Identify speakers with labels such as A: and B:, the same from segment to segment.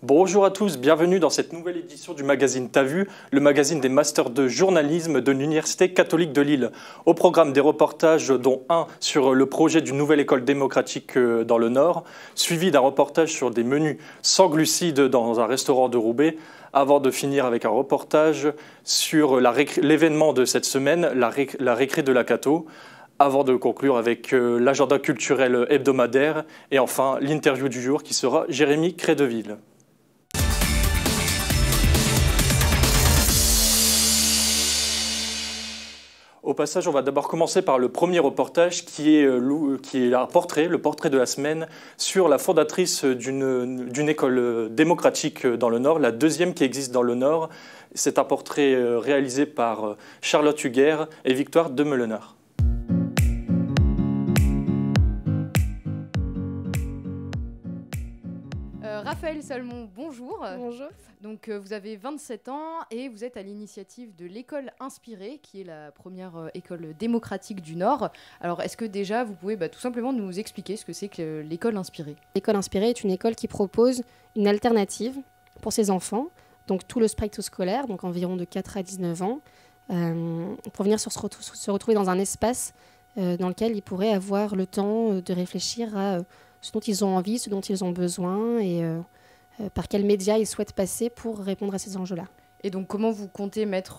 A: Bonjour à tous, bienvenue dans cette nouvelle édition du magazine T'as vu, le magazine des masters de journalisme de l'Université catholique de Lille. Au programme des reportages, dont un sur le projet d'une nouvelle école démocratique dans le Nord, suivi d'un reportage sur des menus sans glucides dans un restaurant de Roubaix, avant de finir avec un reportage sur l'événement de cette semaine, la récré de la Cato, avant de conclure avec l'agenda culturel hebdomadaire et enfin l'interview du jour qui sera Jérémy Crédeville. Au passage, on va d'abord commencer par le premier reportage qui est un portrait, le portrait de la semaine sur la fondatrice d'une école démocratique dans le Nord, la deuxième qui existe dans le Nord. C'est un portrait réalisé par Charlotte Huguer et Victoire Demeulenar.
B: Raphaël Salmon, bonjour.
C: Bonjour.
B: Donc, vous avez 27 ans et vous êtes à l'initiative de l'école Inspirée, qui est la première école démocratique du Nord. Alors, est-ce que déjà, vous pouvez tout simplement nous expliquer ce que c'est que l'école Inspirée ? L'école
C: Inspirée est une école qui propose une alternative pour ses enfants, donc tout le spectre scolaire, donc environ de 4 à 19 ans, pour venir se retrouver dans un espace dans lequel ils pourraient avoir le temps de réfléchir à ce dont ils ont envie, ce dont ils ont besoin et par quels médias ils souhaitent passer pour répondre à ces enjeux-là.
B: Et donc, comment vous comptez mettre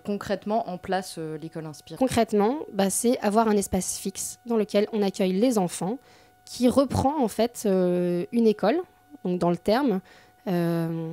B: concrètement en place l'école Inspirée ?
C: Concrètement, c'est avoir un espace fixe dans lequel on accueille les enfants, qui reprend en fait une école, donc dans le terme,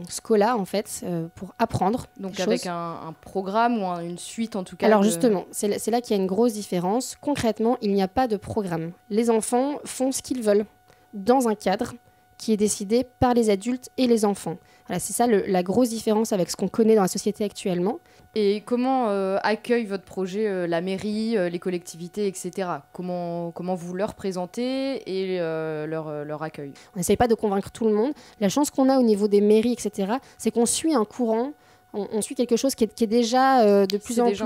C: Scola en fait, pour apprendre.
B: Donc avec un programme ou une suite en tout cas.
C: Alors justement, c'est là qu'il y a une grosse différence. Concrètement, il n'y a pas de programme. Les enfants font ce qu'ils veulent dans un cadre qui est décidé par les adultes et les enfants. Voilà, c'est ça la grosse différence avec ce qu'on connaît dans la société actuellement.
B: Et comment accueille votre projet la mairie, les collectivités, etc. Comment vous leur présentez et leur accueil ?
C: On n'essaye pas de convaincre tout le monde. La chance qu'on a au niveau des mairies, etc., c'est qu'on suit un courant, on suit quelque chose qui est déjà de plus en plus...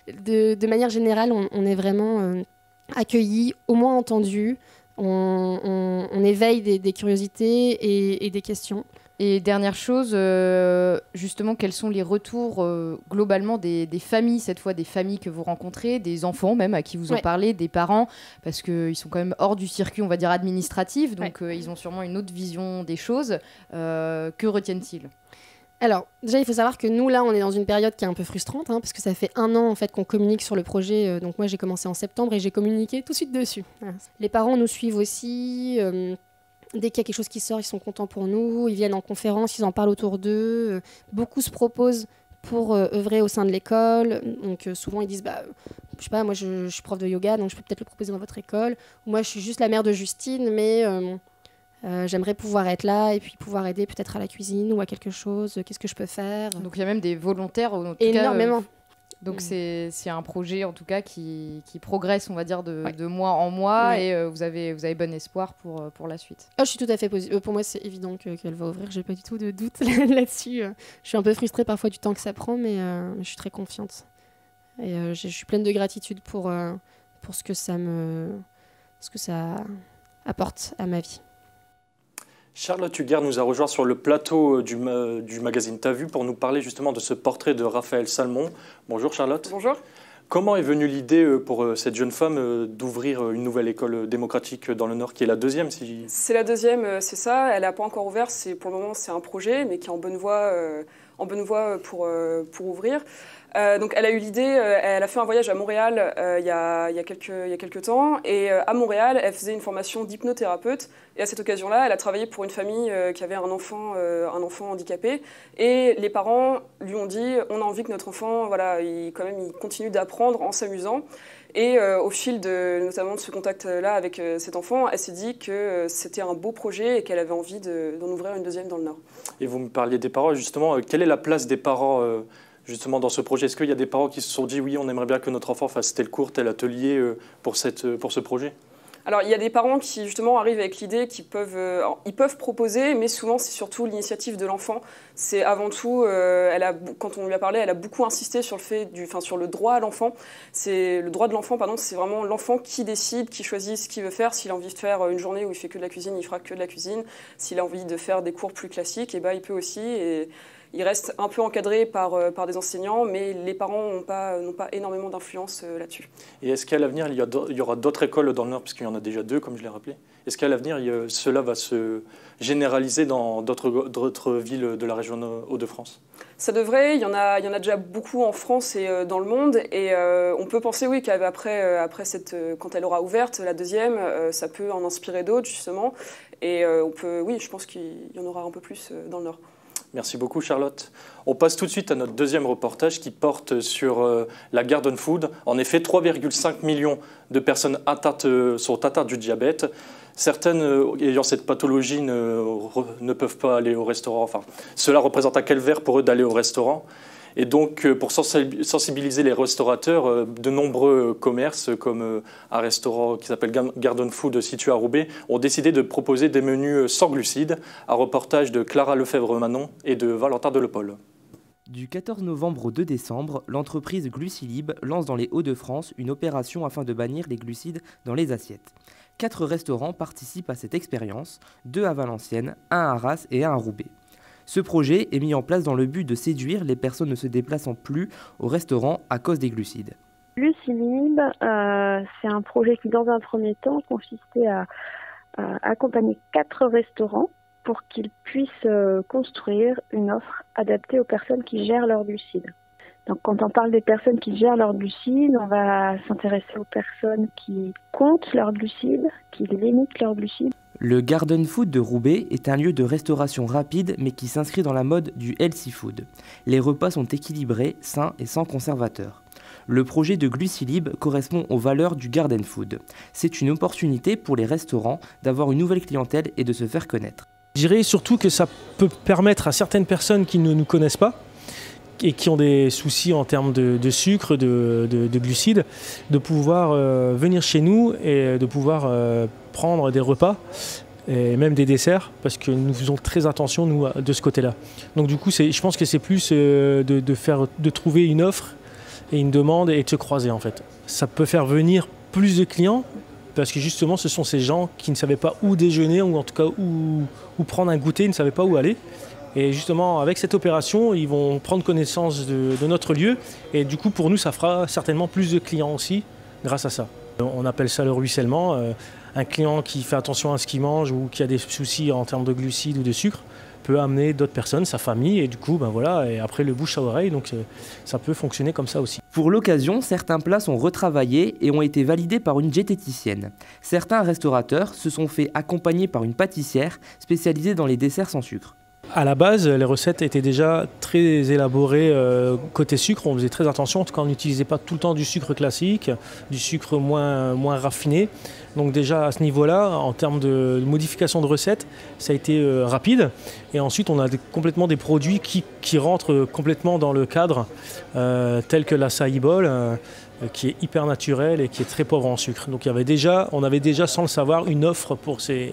C: De manière générale, on est vraiment accueillis, au moins entendus. On éveille des curiosités et des questions.
B: Et dernière chose, justement, quels sont les retours globalement des familles, cette fois des familles que vous rencontrez, des enfants même à qui vous en parlez, des parents, parce qu'ils sont quand même hors du circuit, on va dire, administratif, donc ils ont sûrement une autre vision des choses. Que retiennent-ils ?
C: Alors, déjà, il faut savoir que nous, là, on est dans une période qui est un peu frustrante, parce que ça fait 1 an en fait, qu'on communique sur le projet. Donc moi, j'ai commencé en septembre et j'ai communiqué tout de suite dessus. Voilà. Les parents nous suivent aussi. Dès qu'il y a quelque chose qui sort, ils sont contents pour nous. Ils viennent en conférence, ils en parlent autour d'eux. Beaucoup se proposent pour œuvrer au sein de l'école. Donc souvent, ils disent, je sais pas, moi, je suis prof de yoga, donc je peux peut-être le proposer dans votre école. Ou moi, je suis juste la mère de Justine, mais... j'aimerais pouvoir être là et puis pouvoir aider peut-être à la cuisine ou à quelque chose. Qu'est-ce que je peux faire ?
B: Donc il y a même des volontaires. En tout
C: énormément.
B: Cas, donc c'est un projet en tout cas qui progresse, on va dire, de mois en mois et vous avez bon espoir pour la suite.
C: Je suis tout à fait positive. Pour moi, c'est évident qu'elle va ouvrir. J'ai pas du tout de doute là-dessus. Je suis un peu frustrée parfois du temps que ça prend, mais je suis très confiante. Et je suis pleine de gratitude pour ce que ça apporte à ma vie.
A: Charlotte Huguer nous a rejoint sur le plateau du magazine T'as vu pour nous parler justement de ce portrait de Raphaël Salmon. Bonjour Charlotte.
D: Bonjour.
A: Comment est venue l'idée pour cette jeune femme d'ouvrir une nouvelle école démocratique dans le Nord, qui est la deuxième
D: C'est la deuxième, c'est ça. Elle n'a pas encore ouvert. Pour le moment, c'est un projet, mais qui est en bonne voie pour ouvrir. Donc elle a eu l'idée, elle a fait un voyage à Montréal il y a quelques temps, et à Montréal, elle faisait une formation d'hypnothérapeute, et à cette occasion-là, elle a travaillé pour une famille qui avait un enfant handicapé, et les parents lui ont dit, on a envie que notre enfant, il continue d'apprendre en s'amusant. Et au fil notamment de ce contact-là avec cet enfant, elle s'est dit que c'était un beau projet et qu'elle avait envie d'en ouvrir une deuxième dans le Nord.
A: Et vous me parliez des parents, justement, quelle est la place des parents justement dans ce projet? Est-ce qu'il y a des parents qui se sont dit oui, on aimerait bien que notre enfant fasse tel cours, tel atelier pour ce projet?
D: Alors, il y a des parents qui, justement, arrivent avec l'idée qu'ils peuvent proposer, mais souvent, c'est surtout l'initiative de l'enfant. C'est avant tout, quand on lui a parlé, elle a beaucoup insisté sur sur le droit à l'enfant. Le droit de l'enfant, c'est vraiment l'enfant qui décide, qui choisit ce qu'il veut faire. S'il a envie de faire une journée où il fait que de la cuisine, il fera que de la cuisine. S'il a envie de faire des cours plus classiques, il peut aussi. Et il reste un peu encadré par des enseignants, mais les parents n'ont pas énormément d'influence là-dessus.
A: Et est-ce qu'à l'avenir, il y aura d'autres écoles dans le Nord, puisqu'il y en a déjà 2, comme je l'ai rappelé? Est-ce qu'à l'avenir, cela va se généraliser dans d'autres villes de la région Hauts-de-France?
D: Ça devrait, il y en a déjà beaucoup en France et dans le monde. Et on peut penser, oui, qu'après quand elle aura ouverte, la deuxième, ça peut en inspirer d'autres, justement. Et je pense qu'il y en aura un peu plus dans le Nord.
A: Merci beaucoup Charlotte. On passe tout de suite à notre deuxième reportage qui porte sur la Garden Food. En effet, 3,5 millions de personnes sont atteintes du diabète. Certaines ayant cette pathologie ne peuvent pas aller au restaurant. Enfin, cela représente un calvaire pour eux d'aller au restaurant. Et donc, pour sensibiliser les restaurateurs, de nombreux commerces, comme un restaurant qui s'appelle Garden Food situé à Roubaix, ont décidé de proposer des menus sans glucides. Un reportage de Clara Lefebvre-Manon et de Valentin Delepol.
E: Du 14 novembre au 2 décembre, l'entreprise Glucilib lance dans les Hauts-de-France une opération afin de bannir les glucides dans les assiettes. 4 restaurants participent à cette expérience, 2 à Valenciennes, 1 à Arras et 1 à Roubaix. Ce projet est mis en place dans le but de séduire les personnes ne se déplaçant plus au restaurant à cause des glucides.
F: Glucilib, c'est un projet qui, dans un premier temps, consistait à accompagner 4 restaurants pour qu'ils puissent construire une offre adaptée aux personnes qui gèrent leurs glucides. Donc, quand on parle des personnes qui gèrent leurs glucides, on va s'intéresser aux personnes qui comptent leurs glucides, qui limitent leurs glucides.
E: Le Garden Food de Roubaix est un lieu de restauration rapide mais qui s'inscrit dans la mode du healthy food. Les repas sont équilibrés, sains et sans conservateurs. Le projet de Glucilib correspond aux valeurs du Garden Food. C'est une opportunité pour les restaurants d'avoir une nouvelle clientèle et de se faire connaître.
G: Je dirais surtout que ça peut permettre à certaines personnes qui ne nous connaissent pas et qui ont des soucis en termes de sucre, de glucides, de pouvoir venir chez nous et de pouvoir prendre des repas et même des desserts, parce que nous faisons très attention, nous, de ce côté-là. Donc du coup, je pense que c'est plus de trouver une offre et une demande et de se croiser, en fait. Ça peut faire venir plus de clients, parce que justement, ce sont ces gens qui ne savaient pas où déjeuner, ou en tout cas où prendre un goûter, ils ne savaient pas où aller. Et justement, avec cette opération, ils vont prendre connaissance de notre lieu. Et du coup, pour nous, ça fera certainement plus de clients aussi grâce à ça. On appelle ça le ruissellement. Un client qui fait attention à ce qu'il mange ou qui a des soucis en termes de glucides ou de sucre peut amener d'autres personnes, sa famille, et du coup, et après le bouche à oreille, donc ça peut fonctionner comme ça aussi.
E: Pour l'occasion, certains plats sont retravaillés et ont été validés par une diététicienne. Certains restaurateurs se sont fait accompagner par une pâtissière spécialisée dans les desserts sans sucre.
G: À la base, les recettes étaient déjà très élaborées côté sucre. On faisait très attention. En tout cas, on n'utilisait pas tout le temps du sucre classique, du sucre moins raffiné. Donc déjà, à ce niveau-là, en termes de modification de recettes, ça a été rapide. Et ensuite, on a complètement des produits qui rentrent complètement dans le cadre, tels que l'acai bowl, qui est hyper naturel et qui est très pauvre en sucre. Donc on avait déjà, sans le savoir, une offre pour ces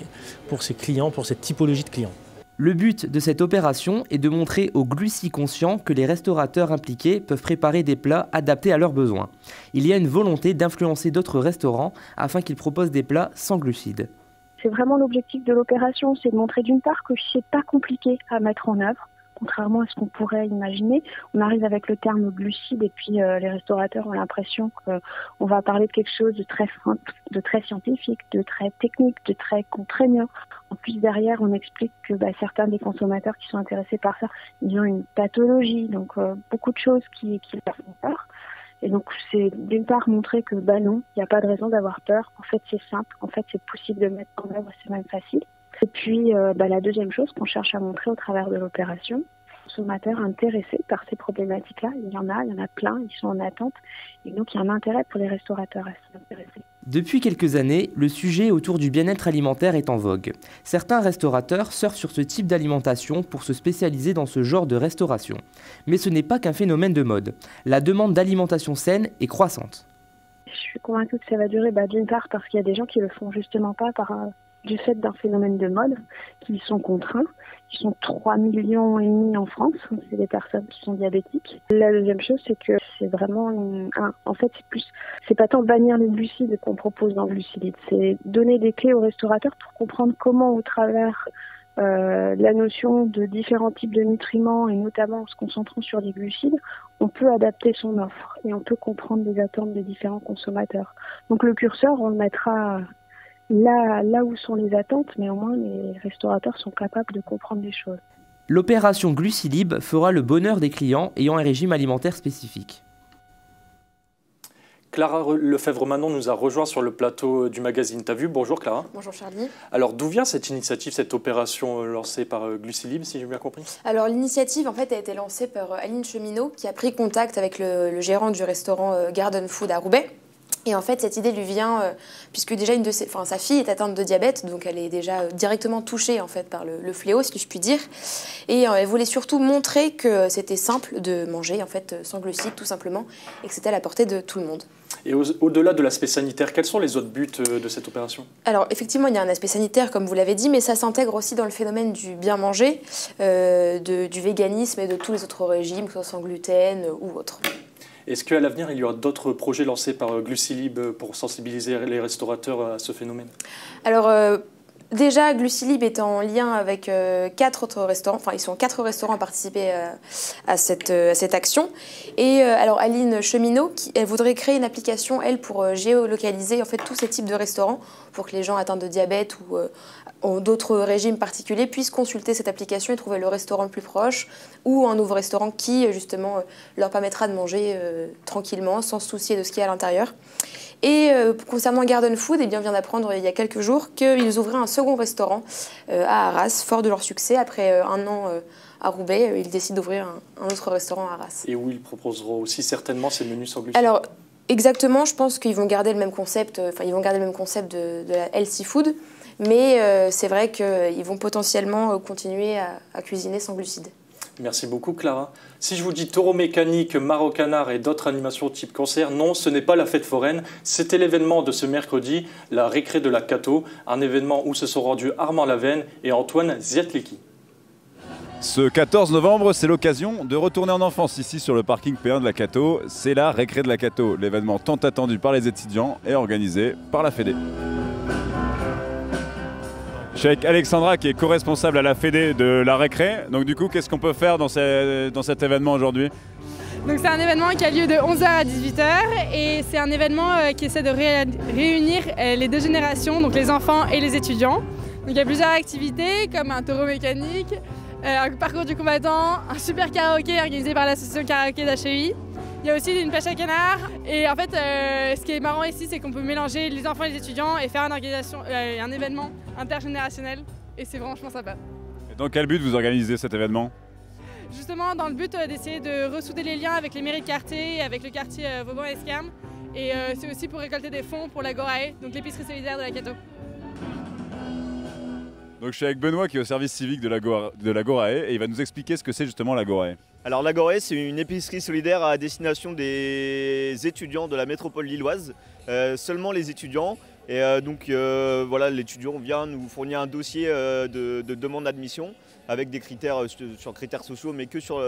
G: clients, pour cette typologie de clients.
E: Le but de cette opération est de montrer aux gluciconscients que les restaurateurs impliqués peuvent préparer des plats adaptés à leurs besoins. Il y a une volonté d'influencer d'autres restaurants afin qu'ils proposent des plats sans glucides.
F: C'est vraiment l'objectif de l'opération, c'est de montrer d'une part que c'est pas compliqué à mettre en œuvre, contrairement à ce qu'on pourrait imaginer. On arrive avec le terme glucides et puis les restaurateurs ont l'impression qu'on va parler de quelque chose de très scientifique, de très technique, de très contraignant. En plus, derrière, on explique que certains des consommateurs qui sont intéressés par ça, ils ont une pathologie, donc beaucoup de choses qui leur font peur. Et donc, c'est d'une part montrer que non, il n'y a pas de raison d'avoir peur. En fait, c'est simple. En fait, c'est possible de mettre en œuvre, c'est même facile. Et puis, la deuxième chose qu'on cherche à montrer au travers de l'opération, consommateurs intéressés par ces problématiques-là, il y en a plein, ils sont en attente. Et donc, il y a un intérêt pour les restaurateurs à s'y intéresser.
E: Depuis quelques années, le sujet autour du bien-être alimentaire est en vogue. Certains restaurateurs surfent sur ce type d'alimentation pour se spécialiser dans ce genre de restauration. Mais ce n'est pas qu'un phénomène de mode. La demande d'alimentation saine est croissante.
F: Je suis convaincue que ça va durer, d'une part parce qu'il y a des gens qui le font justement pas du fait d'un phénomène de mode, qui sont contraints. Ils sont 3,5 millions en France, c'est des personnes qui sont diabétiques. La deuxième chose, c'est que c'est vraiment en fait, c'est pas tant bannir les glucides qu'on propose dans Glucilide, c'est donner des clés aux restaurateurs pour comprendre comment, au travers la notion de différents types de nutriments et notamment en se concentrant sur les glucides, on peut adapter son offre et on peut comprendre les attentes des différents consommateurs. Donc le curseur, on le mettra là où sont les attentes, mais au moins les restaurateurs sont capables de comprendre les choses.
E: L'opération Glucilib fera le bonheur des clients ayant un régime alimentaire spécifique.
A: Clara Lefebvre-Manon nous a rejoint sur le plateau du magazine T'as vu. Bonjour Clara.
H: Bonjour Charlie.
A: Alors d'où vient cette initiative, cette opération lancée par Glucilib, si j'ai bien compris?
H: Alors l'initiative en fait a été lancée par Aline Cheminot qui a pris contact avec le gérant du restaurant Garden Food à Roubaix. Et en fait, cette idée lui vient puisque déjà sa fille est atteinte de diabète, donc elle est déjà directement touchée en fait par le fléau, si je puis dire. Et elle voulait surtout montrer que c'était simple de manger en fait sans glucides, tout simplement, et que c'était à la portée de tout le monde.
A: Et au-delà de l'aspect sanitaire, quels sont les autres buts de cette opération?
H: Alors effectivement, il y a un aspect sanitaire, comme vous l'avez dit, mais ça s'intègre aussi dans le phénomène du bien manger, du véganisme et de tous les autres régimes, que ce soit sans gluten ou autres.
A: Est-ce qu'à l'avenir, il y aura d'autres projets lancés par Glucilib pour sensibiliser les restaurateurs à ce phénomène?
H: Alors, déjà, Glucilib est en lien avec 4 autres restaurants. Enfin, ils sont 4 restaurants à participer à cette action. Et alors, Aline Cheminot, elle voudrait créer une application, elle, pour géolocaliser en fait tous ces types de restaurants pour que les gens atteints de diabète ou d'autres régimes particuliers puissent consulter cette application et trouver le restaurant le plus proche ou un nouveau restaurant qui, justement, leur permettra de manger tranquillement, sans se soucier de ce qu'il y a à l'intérieur. Et concernant Garden Food, eh bien, on vient d'apprendre il y a quelques jours qu'ils ouvraient un second restaurant à Arras, fort de leur succès. Après un an à Roubaix, ils décident d'ouvrir un autre restaurant à Arras.
A: Et où ils proposeront aussi certainement ces menus sans glucides.
H: Alors, exactement, je pense qu'ils vont garder le même concept, de la healthy food, mais c'est vrai qu'ils vont potentiellement continuer à cuisiner sans glucides.
A: Merci beaucoup Clara. Si je vous dis taureau mécanique, marocanard et d'autres animations type concert, non, ce n'est pas la fête foraine. C'était l'événement de ce mercredi, la récré de la Cato, un événement où se sont rendus Armand Lavenne et Antoine Ziatlecki.
I: Ce 14 novembre, c'est l'occasion de retourner en enfance ici sur le parking P1 de la Cato. C'est la récré de la Cato, l'événement tant attendu par les étudiants et organisé par la Fédé. Je suis avec Alexandra qui est co-responsable à la Fédé de la récré. Donc du coup, qu'est-ce qu'on peut faire dans cet événement aujourd'hui?
J: Donc c'est un événement qui a lieu de 11h à 18h et c'est un événement qui essaie de réunir les deux générations, donc les enfants et les étudiants. Donc il y a plusieurs activités comme un taureau mécanique, un parcours du combattant, un super karaoké organisé par l'association karaoké d'HEI. Il y a aussi une pêche à canard et en fait ce qui est marrant ici c'est qu'on peut mélanger les enfants et les étudiants et faire un événement intergénérationnel et c'est franchement sympa.
I: Et dans quel but vous organisez cet événement?
J: Justement dans le but d'essayer de ressouder les liens avec les mairies de quartier et avec le quartier Vauban-Escarme et c'est aussi pour récolter des fonds pour l'Agorae, donc l'épicerie solidaire de la Cato.
I: Donc je suis avec Benoît qui est au service civique de l'Agorae et il va nous expliquer ce que c'est justement l'Agorae.
K: Alors l'Agorae, c'est une épicerie solidaire à destination des étudiants de la métropole lilloise, seulement les étudiants. Et voilà, l'étudiant vient nous fournir un dossier de demande d'admission avec des critères sur critères sociaux, mais que sur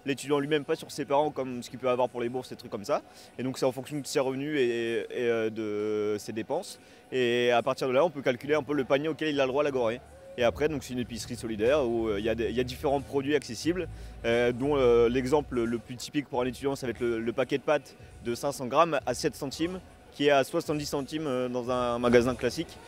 K: l'étudiant lui-même, pas sur ses parents, comme ce qu'il peut avoir pour les bourses, des trucs comme ça. Et donc c'est en fonction de ses revenus et de ses dépenses. Et à partir de là, on peut calculer un peu le panier auquel il a le droit à l'Agorae. Et après, c'est une épicerie solidaire où il y a différents produits accessibles, dont l'exemple le plus typique pour un étudiant, ça va être le paquet de pâtes de 500 grammes à 7 centimes, qui est à 70 centimes dans un magasin classique.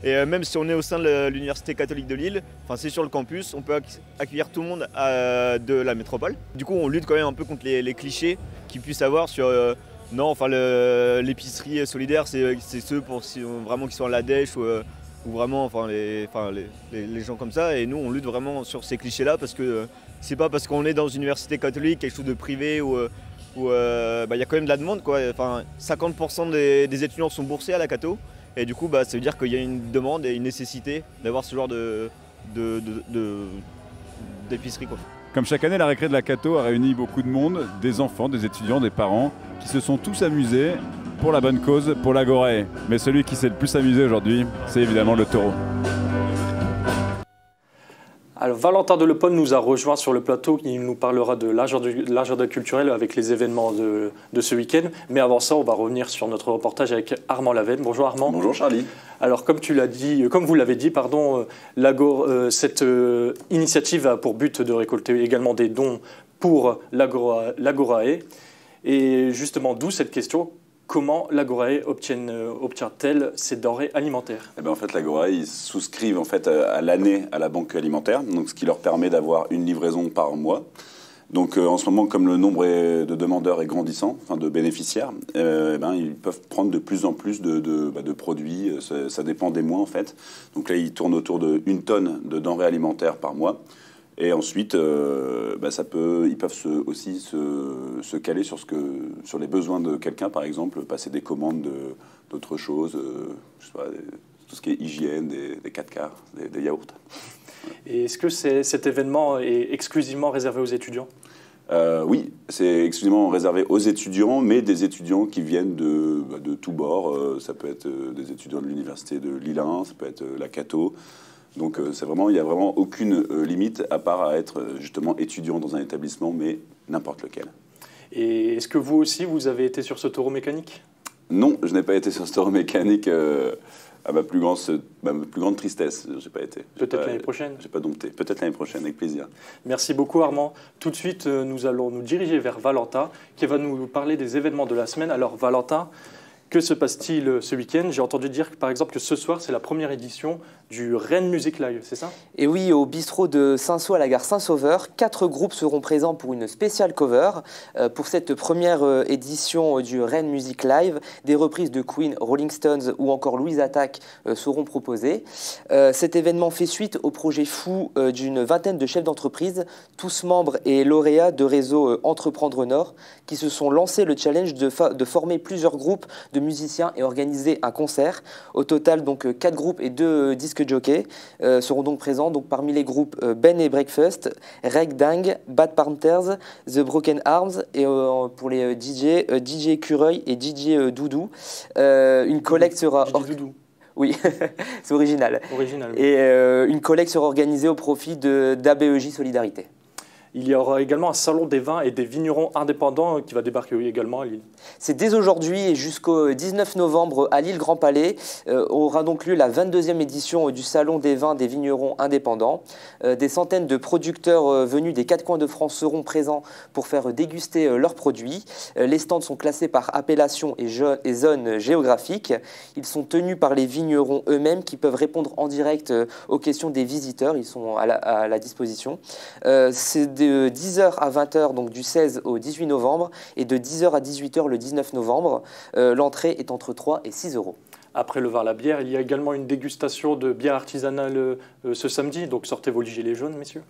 K: Et même si on est au sein de l'Université catholique de Lille, c'est sur le campus, on peut accueillir tout le monde de la métropole. Du coup, on lutte quand même un peu contre les clichés qu'ils puissent avoir sur l'épicerie solidaire, c'est ceux vraiment qui sont à la dèche ou vraiment les gens comme ça. Et nous, on lutte vraiment sur ces clichés-là parce que c'est pas parce qu'on est dans une université catholique, quelque chose de privé où il y a quand même de la demande, quoi. 50% des étudiants sont boursés à la Cato. Et du coup, ça veut dire qu'il y a une demande et une nécessité d'avoir ce genre d'épicerie, quoi.
I: Comme chaque année, la récré de la Cato a réuni beaucoup de monde, des enfants, des étudiants, des parents, qui se sont tous amusés pour la bonne cause, pour l'Agorae. Mais celui qui s'est le plus amusé aujourd'hui, c'est évidemment le taureau.
A: Alors, Valentin Delepol nous a rejoint sur le plateau. Il nous parlera de l'agenda culturel avec les événements de ce week-end. Mais avant ça, on va revenir sur notre reportage avec Armand Lavenne. Bonjour Armand.
L: Bonjour Charlie.
A: Alors, comme vous l'avez dit, cette initiative a pour but de récolter également des dons pour l'Agorae. Et justement, d'où cette question. Comment l'Agorae obtient-elle ces denrées alimentaires?
L: En fait, l'Agorae, ils souscrivent en fait, à l'année à la banque alimentaire, donc, ce qui leur permet d'avoir une livraison par mois. Donc en ce moment, comme le nombre de demandeurs est grandissant, enfin de bénéficiaires, ils peuvent prendre de plus en plus de produits. Ça dépend des mois en fait. Donc là, ils tournent autour de 1 tonne de denrées alimentaires par mois. Et ensuite, ils peuvent aussi se caler sur les besoins de quelqu'un, par exemple, passer des commandes d'autres choses, je sais pas, tout ce qui est hygiène, des 4 quarts, des yaourts.
A: Et est-ce que cet événement est exclusivement réservé aux étudiants?
L: Oui, c'est exclusivement réservé aux étudiants, mais des étudiants qui viennent de tous bords. Ça peut être des étudiants de l'université de Lille 1, ça peut être la Cato. Donc il n'y a vraiment aucune limite à part à être justement étudiant dans un établissement, mais n'importe lequel. Et
A: est-ce que vous aussi, vous avez été sur ce taureau mécanique?
L: Non, je n'ai pas été sur ce taureau mécanique. À ma plus grande tristesse, je n'ai pas été.
A: Peut-être l'année prochaine?
L: Je n'ai pas dompté. Peut-être l'année prochaine, avec plaisir.
A: Merci beaucoup Armand. Tout de suite, nous allons nous diriger vers Valentin, qui va nous parler des événements de la semaine. Alors Valentin, que se passe-t-il ce week-end? J'ai entendu dire par exemple que ce soir, c'est la première édition du Rennes Music Live, c'est ça?
E: Et oui, au bistrot de Saint-Saul à la gare Saint-Sauveur, 4 groupes seront présents pour une spéciale cover. Pour cette première édition du Rennes Music Live, des reprises de Queen, Rolling Stones ou encore Louise Attaque seront proposées. Cet événement fait suite au projet fou d'une vingtaine de chefs d'entreprise, tous membres et lauréats de réseau Entreprendre Nord, qui se sont lancés le challenge de former plusieurs groupes de musiciens et organiser un concert. Au total, donc 4 groupes et 2 disques jockeys seront donc présents. Donc, parmi les groupes Ben et Breakfast, Reg Dang, Bad Panthers, The Broken Arms et pour les DJ, DJ Écureuil et DJ Doudou. Une collecte sera...
A: Doudou.
E: Oui, c'est original. Et une collecte sera organisée au profit d'ABEJ Solidarité.
A: Il y aura également un salon des vins et des vignerons indépendants qui va débarquer également à Lille.
E: C'est dès aujourd'hui et jusqu'au 19 novembre à Lille Grand Palais. Aura donc lieu la 22e édition du salon des vins des vignerons indépendants. Des centaines de producteurs venus des 4 coins de France seront présents pour faire déguster leurs produits. Les stands sont classés par appellation et zone géographique. Ils sont tenus par les vignerons eux-mêmes qui peuvent répondre en direct aux questions des visiteurs. Ils sont à la disposition. C'est de 10h à 20h, donc du 16 au 18 novembre, et de 10h à 18h le 19 novembre. L'entrée est entre 3 et 6 euros.
A: Après le vin à la bière, il y a également une dégustation de bière artisanale ce samedi. Donc sortez vos gilets jaunes, messieurs.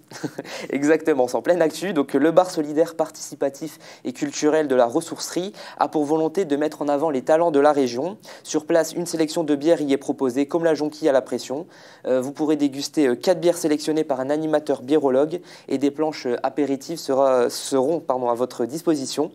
E: Exactement, c'est en pleine actu. Donc le bar solidaire participatif et culturel de la ressourcerie a pour volonté de mettre en avant les talents de la région. Sur place, une sélection de bières y est proposée, comme la jonquille à la pression. Vous pourrez déguster 4 bières sélectionnées par un animateur biérologue et des planches apéritives seront à votre disposition.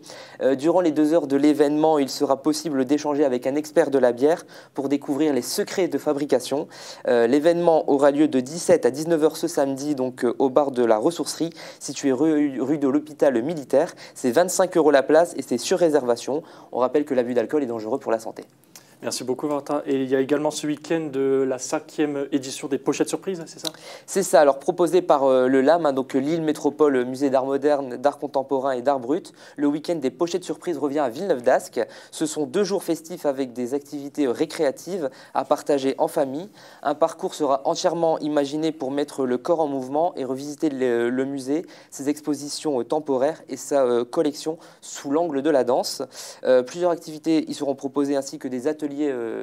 E: Durant les 2 heures de l'événement, il sera possible d'échanger avec un expert de la bière pour découvrir les secrets de fabrication. L'événement aura lieu de 17 à 19h ce samedi, donc au bar de la ressourcerie, situé rue de l'hôpital militaire. C'est 25 € la place et c'est sur réservation. On rappelle que l'abus d'alcool est dangereux pour la santé.
A: Merci beaucoup Valentin. Et il y a également ce week-end la 5e édition des pochettes surprises, c'est ça?
E: C'est ça, alors proposé par le LAM, donc Lille Métropole, Musée d'art moderne, d'art contemporain et d'art brut. Le week-end des pochettes surprises revient à Villeneuve-d'Ascq. Ce sont 2 jours festifs avec des activités récréatives à partager en famille. Un parcours sera entièrement imaginé pour mettre le corps en mouvement et revisiter le musée, ses expositions temporaires et sa collection sous l'angle de la danse. Plusieurs activités y seront proposées ainsi que des ateliers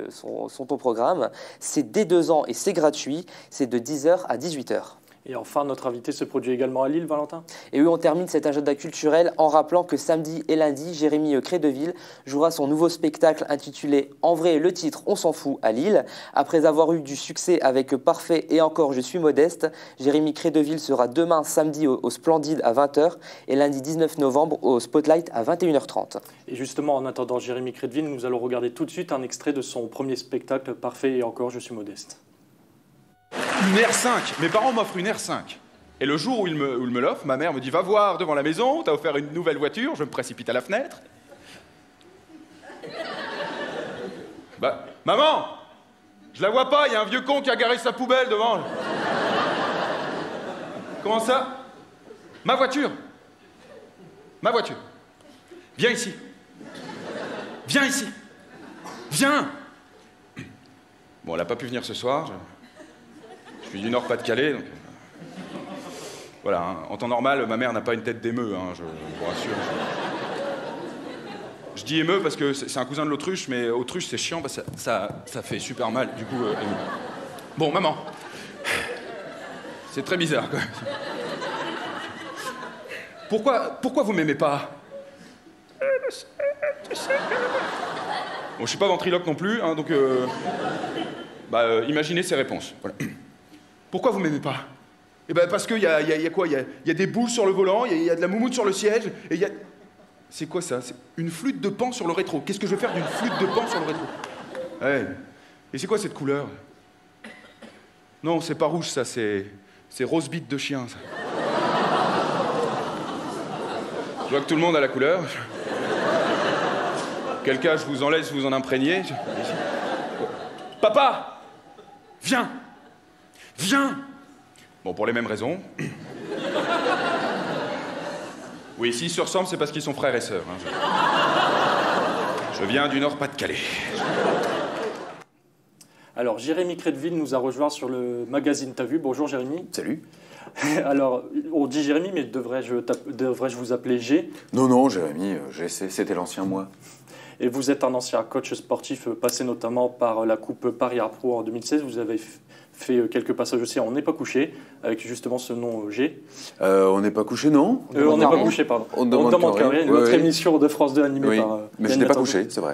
E: sont au programme. C'est dès 2 ans et c'est gratuit. C'est de 10h à 18h.
A: Et enfin, notre invité se produit également à Lille, Valentin.
M: Et oui, on termine cet agenda culturel en rappelant que samedi et lundi, Jérémy Crédeville jouera son nouveau spectacle intitulé « En vrai, le titre, on s'en fout » à Lille. Après avoir eu du succès avec Parfait et encore Je suis modeste, Jérémy Crédeville sera demain samedi au Splendide à 20h et lundi 19 novembre au Spotlight à 21h30.
A: Et justement, en attendant Jérémy Crédeville, nous allons regarder tout de suite un extrait de son premier spectacle « Parfait et encore Je suis modeste ».
N: Une R5. Mes parents m'offrent une R5. Et le jour où ils me l'offrent, ma mère me dit « Va voir devant la maison, t'as offert une nouvelle voiture. » Je me précipite à la fenêtre. Bah, maman, je la vois pas, il y a un vieux con qui a garé sa poubelle devant. Comment ça? Ma voiture. Ma voiture. Viens ici. Viens ici. Viens. Bon, elle n'a pas pu venir ce soir. Je suis du Nord-Pas-de-Calais, donc... Voilà, hein. En temps normal, ma mère n'a pas une tête d'émeu, hein, je vous rassure. Je dis émeu parce que c'est un cousin de l'autruche, mais autruche, c'est chiant, parce que ça fait super mal, du coup... Bon, maman, c'est très bizarre, quand même. Pourquoi vous m'aimez pas? Tu sais que... Bon, je suis pas ventriloque non plus, hein, donc... imaginez ces réponses, voilà. Pourquoi vous m'aimez pas? Eh ben parce qu'il y a quoi? Il y a des boules sur le volant, il y a de la moumoute sur le siège, et il y a... C'est quoi ça? C'est une flûte de pan sur le rétro. Qu'est-ce que je vais faire d'une flûte de pan sur le rétro? Ouais. Et c'est quoi cette couleur? Non, c'est pas rouge, ça, c'est rose bite de chien, ça. Je vois que tout le monde a la couleur. Quel cas je vous en laisse vous en imprégner? Papa! Viens! Viens! Bon, pour les mêmes raisons. Oui, s'ils se ressemblent, c'est parce qu'ils sont frères et sœurs. Hein. Je viens du Nord-Pas-de-Calais.
A: Alors, Jérémy Crédeville nous a rejoint sur le magazine T'as vu. Bonjour Jérémy.
O: Salut.
A: Alors, on dit Jérémy, mais devrais-je vous appeler G?
O: Non, Jérémy, c'était l'ancien moi.
A: Et vous êtes un ancien coach sportif, passé notamment par la Coupe Paris Art Pro en 2016. Vous avez fait quelques passages aussi à On n'est pas couché, avec justement ce nom G.
O: On n'est pas couché, non?
A: On n'est pas couché, pardon. On demande qu'à rien. Une autre émission de France 2 animée par...
O: Mais je n'ai pas couché, c'est vrai.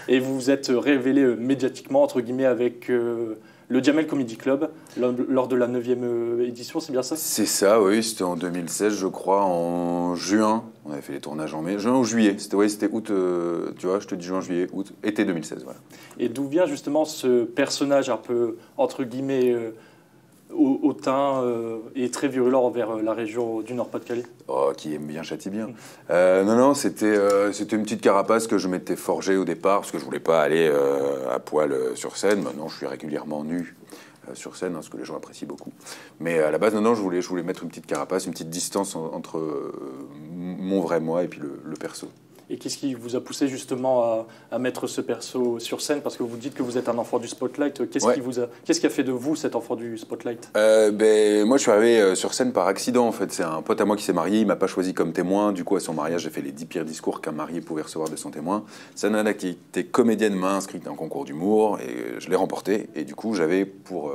A: Et vous vous êtes révélé médiatiquement, entre guillemets, avec... le Jamel Comedy Club, lors de la 9e édition, c'est bien ça? C'est
O: ça, oui, c'était en 2016, je crois, en juin. On avait fait les tournages en mai, juin ou juillet. C'était août, tu vois, je te dis juin, juillet, août, été 2016, voilà.
A: Et d'où vient justement ce personnage un peu, entre guillemets, hautain et très virulent envers la région du Nord-Pas-de-Calais?
O: Oh, qui aime bien châtie bien. Non, c'était une petite carapace que je m'étais forgée au départ, parce que je voulais pas aller à poil sur scène. Maintenant, je suis régulièrement nu sur scène, hein, ce que les gens apprécient beaucoup. Mais à la base, non, je voulais mettre une petite carapace, une petite distance entre mon vrai moi et puis le perso.
A: Et qu'est-ce qui vous a poussé justement à mettre ce perso sur scène? Parce que vous dites que vous êtes un enfant du Spotlight. Qu'est-ce qui a fait de vous cet enfant du Spotlight?
O: Moi, je suis arrivé sur scène par accident, en fait. C'est un pote à moi qui s'est marié. Il m'a pas choisi comme témoin. Du coup, à son mariage, j'ai fait les 10 pires discours qu'un marié pouvait recevoir de son témoin. Sa nana qui était comédienne m'a inscrite dans un concours d'humour et je l'ai remporté. Et du coup, j'avais pour...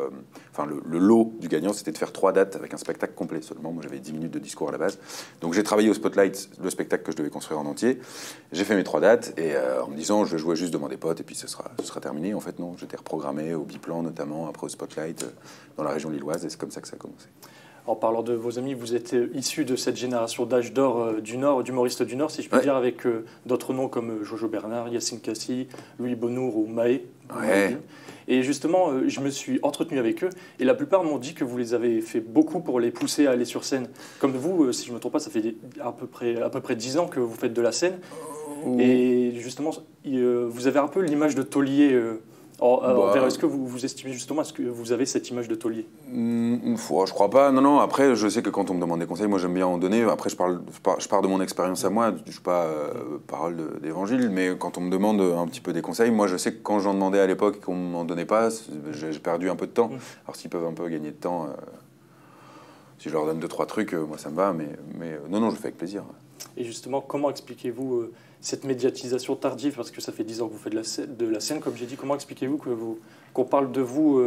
O: le lot du gagnant, c'était de faire 3 dates avec un spectacle complet seulement. Moi, j'avais 10 minutes de discours à la base. Donc, j'ai travaillé au Spotlight, le spectacle que je devais construire en entier. J'ai fait mes 3 dates et en me disant je vais jouer juste devant des potes et puis ce sera terminé. En fait, non, j'étais reprogrammé au Biplan notamment, après au Spotlight, dans la région lilloise et c'est comme ça que ça a commencé.
A: En parlant de vos amis, vous êtes issus de cette génération d'âge d'or du Nord, d'humoristes du Nord, si je puis dire, avec d'autres noms comme Jojo Bernard, Yacine Cassi, Louis Bonnour ou Maé.
O: Ouais.
A: Et justement, je me suis entretenu avec eux et la plupart m'ont dit que vous les avez fait beaucoup pour les pousser à aller sur scène. Comme vous, si je ne me trompe pas, ça fait à peu près 10 ans que vous faites de la scène. Et justement, vous avez un peu l'image de taulier. Est-ce que vous estimez justement, est-ce que vous avez cette image de taulier?
O: Je crois pas. Non. Après, je sais que quand on me demande des conseils, moi j'aime bien en donner. Après, je pars de mon expérience à moi. Je suis pas parole d'évangile, mais quand on me demande un petit peu des conseils, moi je sais que quand j'en demandais à l'époque et qu'on m'en donnait pas, j'ai perdu un peu de temps. Alors s'ils peuvent un peu gagner de temps, si je leur donne 2-3 trucs, moi ça me va. Mais non, je le fais avec plaisir.
A: Et justement, comment expliquez-vous cette médiatisation tardive, parce que ça fait 10 ans que vous faites de la scène, comme j'ai dit, comment expliquez-vous qu'on parle de vous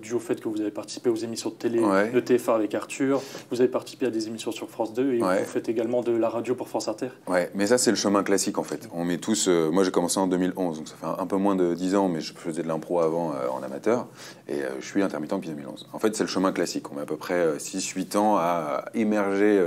A: dû au fait que vous avez participé aux émissions de télé de TF1 avec Arthur, vous avez participé à des émissions sur France 2 et vous faites également de la radio pour France Inter.
O: Ouais, mais ça c'est le chemin classique en fait. On met tous. Moi j'ai commencé en 2011, donc ça fait un peu moins de 10 ans, mais je faisais de l'impro avant en amateur et je suis intermittent depuis 2011. En fait c'est le chemin classique. On met à peu près 6-8 ans à émerger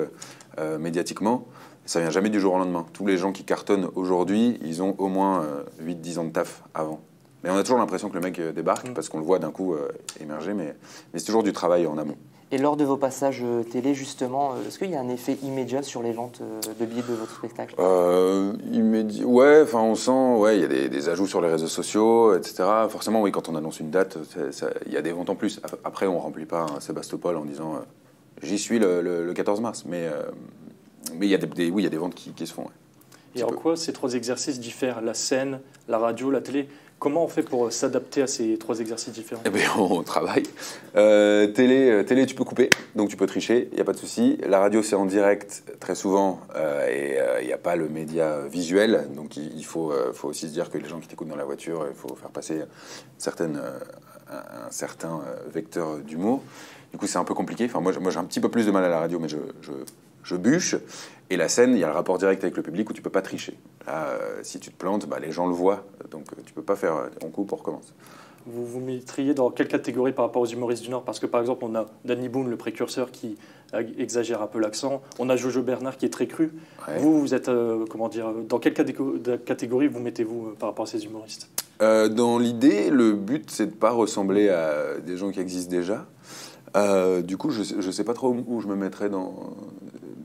O: médiatiquement. Ça vient jamais du jour au lendemain. Tous les gens qui cartonnent aujourd'hui, ils ont au moins 8-10 ans de taf avant. Mais on a toujours l'impression que le mec débarque parce qu'on le voit d'un coup émerger, mais c'est toujours du travail en amont.
M: Et lors de vos passages télé, justement, est-ce qu'il y a un effet immédiat sur les ventes de billets de votre spectacle?
O: Immédiat, ouais, enfin on sent, il y a des ajouts sur les réseaux sociaux, etc. Forcément, oui, quand on annonce une date, il y a des ventes en plus. Après, on remplit pas un Sébastopol en disant j'y suis le 14 mars, mais il y a des ventes qui se font.
A: Et en quoi ces 3 exercices diffèrent? La scène, la radio, la télé? Comment on fait pour s'adapter à ces 3 exercices différents?
O: Eh bien, on travaille. Télé, tu peux couper, donc tu peux tricher, il n'y a pas de souci. La radio, c'est en direct très souvent, et il n'y a pas le média visuel, donc il faut aussi se dire que les gens qui t'écoutent dans la voiture, il faut faire passer un certain vecteur d'humour. Du coup, c'est un peu compliqué. Enfin, moi, j'ai un petit peu plus de mal à la radio, mais je bûche. Et la scène, il y a le rapport direct avec le public où tu peux pas tricher. Là, si tu te plantes, les gens le voient. Donc, tu peux pas faire on coupe, on recommence.
A: Vous vous mettriez dans quelle catégorie par rapport aux humoristes du Nord? Parce que, par exemple, on a Danny Boone, le précurseur, qui exagère un peu l'accent. On a Jojo Bernard, qui est très cru. Ouais. Vous êtes, dans quelle catégorie vous mettez-vous par rapport à ces humoristes?
O: Dans l'idée, le but, c'est de pas ressembler à des gens qui existent déjà. Du coup, je sais pas trop où je me mettrais dans...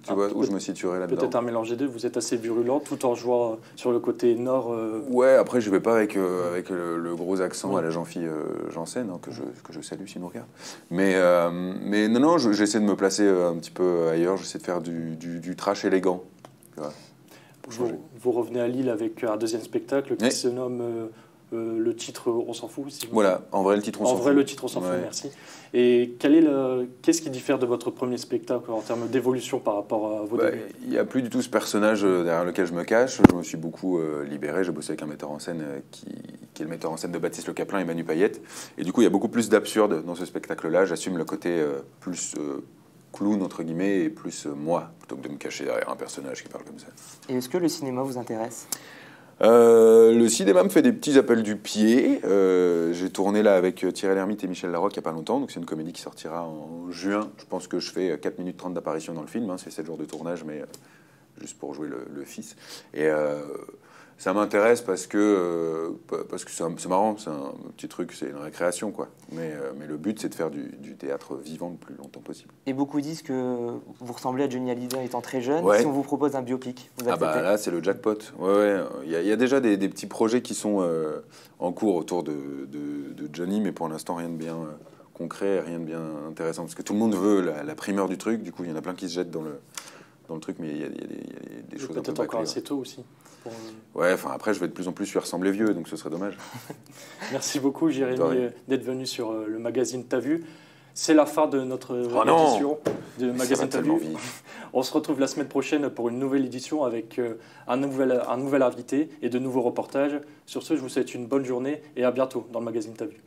O: Tu vois, où je me situerais là-dedans.
A: Peut-être un mélange des deux. Vous êtes assez virulent tout en jouant sur le côté nord.
O: Ouais, après, je vais pas avec le gros accent à la Jean-Philippe Janssen, que je salue s'il nous regarde. Mais non, j'essaie de me placer un petit peu ailleurs. J'essaie de faire du trash élégant.
A: Vous revenez à Lille avec un deuxième spectacle qui se nomme... le titre, on s'en fout.
O: Voilà, en vrai, le titre, on s'en fout.
A: En vrai, le titre, on s'en fout, merci. Et qu'est-ce qui diffère de votre premier spectacle en termes d'évolution par rapport à vos débuts?
O: Il n'y a plus du tout ce personnage derrière lequel je me cache. Je me suis beaucoup libéré. J'ai bossé avec un metteur en scène qui est le metteur en scène de Baptiste Le Caplin et Manu Payette. Et du coup, il y a beaucoup plus d'absurde dans ce spectacle-là. J'assume le côté plus... clown, entre guillemets, et plus moi, plutôt que de me cacher derrière un personnage qui parle comme ça.
M: Et est-ce que le cinéma vous intéresse?
O: Le cinéma me fait des petits appels du pied. J'ai tourné là avec Thierry Lhermitte et Michel Larocque il n'y a pas longtemps, donc c'est une comédie qui sortira en juin. Je pense que je fais 4 minutes 30 d'apparition dans le film, c'est 7 jours de tournage, mais juste pour jouer le fils. Et ça m'intéresse parce que c'est marrant, c'est un petit truc, c'est une récréation, quoi. Mais le but, c'est de faire du théâtre vivant le plus longtemps possible.
M: Et beaucoup disent que vous ressemblez à Johnny Hallyday étant très jeune.
O: Ouais.
M: Si on vous propose un biopic, vous acceptez?
O: Là, c'est le jackpot. Ouais. Il y a déjà des petits projets qui sont en cours autour de Johnny, mais pour l'instant, rien de bien concret, rien de bien intéressant. Parce que tout le monde veut la primeur du truc, du coup, il y en a plein qui se jettent dans le truc, mais il y a des choses un peu
A: peut-être encore assez tôt aussi.
O: Ouais, enfin après je vais de plus en plus lui ressembler vieux, donc ce serait dommage.
A: Merci beaucoup Jérémy d'être venu sur le magazine T'as vu. C'est la fin de notre édition de magazine T'as vu. On se retrouve la semaine prochaine pour une nouvelle édition avec un nouvel invité et de nouveaux reportages. Sur ce, je vous souhaite une bonne journée et à bientôt dans le magazine T'as vu.